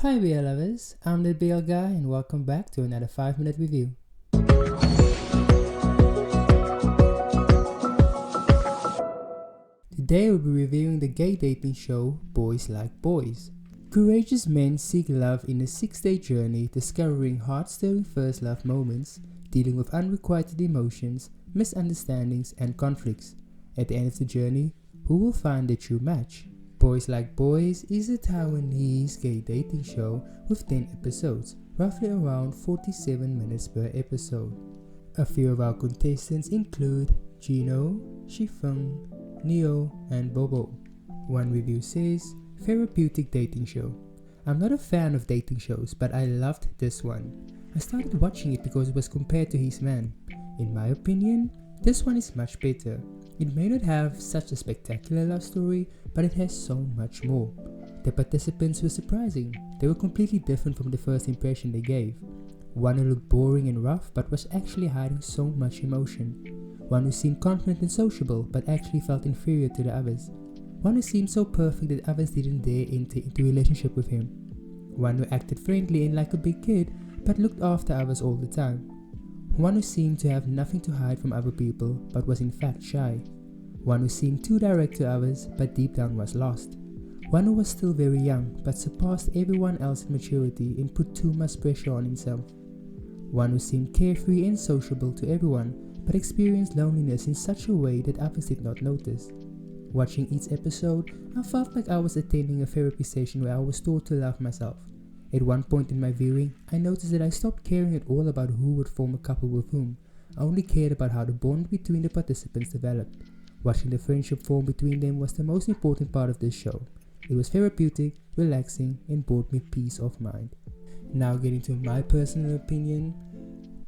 Hi BL lovers, I'm the BL guy and welcome back to another 5-minute review. Today we'll be reviewing the gay dating show Boys Like Boys. Courageous men seek love in a 6-day journey, discovering heart-stirring first love moments, dealing with unrequited emotions, misunderstandings and conflicts. At the end of the journey, who will find their true match? Boys Like Boys is a Taiwanese gay dating show with 10 episodes, roughly around 47 minutes per episode. A few of our contestants include Gino, Shifeng, Neo, and Bobo. One review says, therapeutic dating show. I'm not a fan of dating shows, but I loved this one. I started watching it because it was compared to His Man. In my opinion, this one is much better. It may not have such a spectacular love story, but it has so much more. The participants were surprising. They were completely different from the first impression they gave. One who looked boring and rough, but was actually hiding so much emotion. One who seemed confident and sociable, but actually felt inferior to the others. One who seemed so perfect that others didn't dare enter into a relationship with him. One who acted friendly and like a big kid, but looked after others all the time. One who seemed to have nothing to hide from other people, but was in fact shy. One who seemed too direct to others, but deep down was lost. One who was still very young, but surpassed everyone else in maturity and put too much pressure on himself. One who seemed carefree and sociable to everyone, but experienced loneliness in such a way that others did not notice. Watching each episode, I felt like I was attending a therapy session where I was taught to love myself. At one point in my viewing, I noticed that I stopped caring at all about who would form a couple with whom. I only cared about how the bond between the participants developed. Watching the friendship form between them was the most important part of this show. It was therapeutic, relaxing, and brought me peace of mind. Now getting to my personal opinion,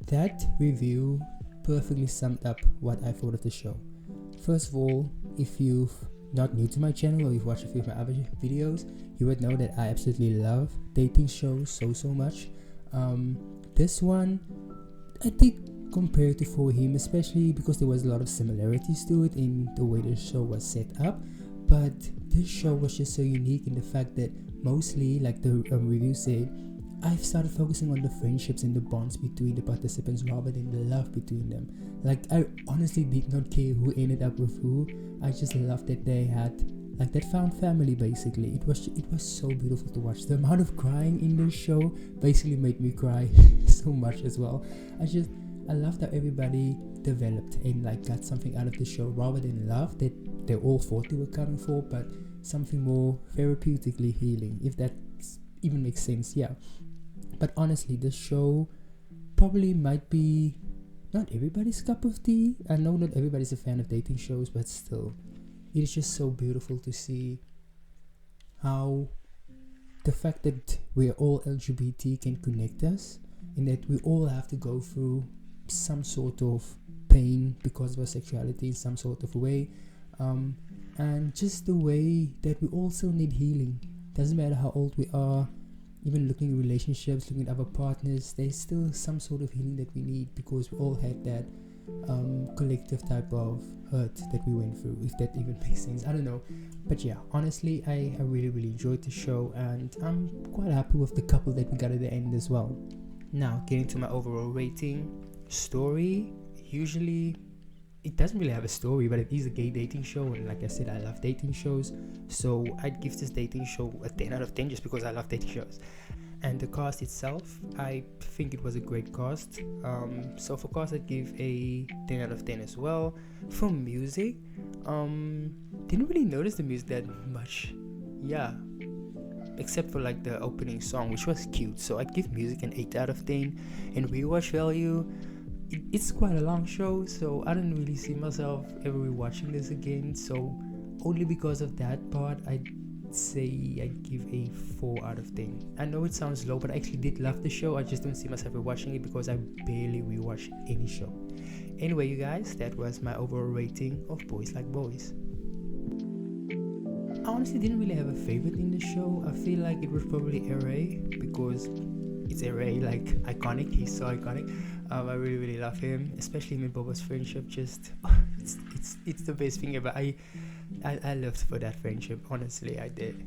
that review perfectly summed up what I thought of the show. First of all, if you've not new to my channel or you've watched a few of my other videos, you would know that I absolutely love dating shows so much. This one I did compare to For Him, especially because there was a lot of similarities to it in the way the show was set up, but this show was just so unique in the fact that mostly, like the review said, I've started focusing on the friendships and the bonds between the participants rather than the love between them. Like, I honestly did not care who ended up with who. I just loved that they had like that found family. Basically, it was so beautiful to watch. The amount of crying in this show basically made me cry so much as well. I loved how everybody developed and like got something out of the show rather than love that they all thought they were coming for, but something more therapeutically healing, if that even makes sense. Yeah. But honestly, this show probably might be not everybody's cup of tea. I know not everybody's a fan of dating shows, but still, it is just so beautiful to see how the fact that we're all LGBT can connect us, and that we all have to go through some sort of pain because of our sexuality in some sort of way, and just the way that we also need healing. Doesn't matter how old we are. Even looking at relationships, looking at other partners, there's still some sort of healing that we need because we all had that collective type of hurt that we went through, if that even makes sense. I don't know. But yeah, honestly, I really enjoyed the show, and I'm quite happy with the couple that we got at the end as well. Now, getting to my overall rating. Story, usually it doesn't really have a story, but it is a gay dating show, and like I said, I love dating shows, so I'd give this dating show a 10 out of 10 just because I love dating shows. And the cast itself, I think it was a great cast. So for cast, I'd give a 10 out of 10 as well. For music, didn't really notice the music that much, yeah, except for like the opening song, which was cute, so I'd give music an 8 out of 10. And rewatch value, it's quite a long show, so I don't really see myself ever rewatching this again, so only because of that part, I'd say I'd give a 4 out of 10. I know it sounds low, but I actually did love the show. I just don't see myself rewatching it because I barely rewatch any show. Anyway, you guys, that was my overall rating of Boys Like Boys. I honestly didn't really have a favorite in the show. I feel like it was probably R.A. because it's R.A. like iconic. He's so iconic. I really love him, especially him and Bobo's friendship. Just it's the best thing ever. I lived for that friendship. Honestly, I did.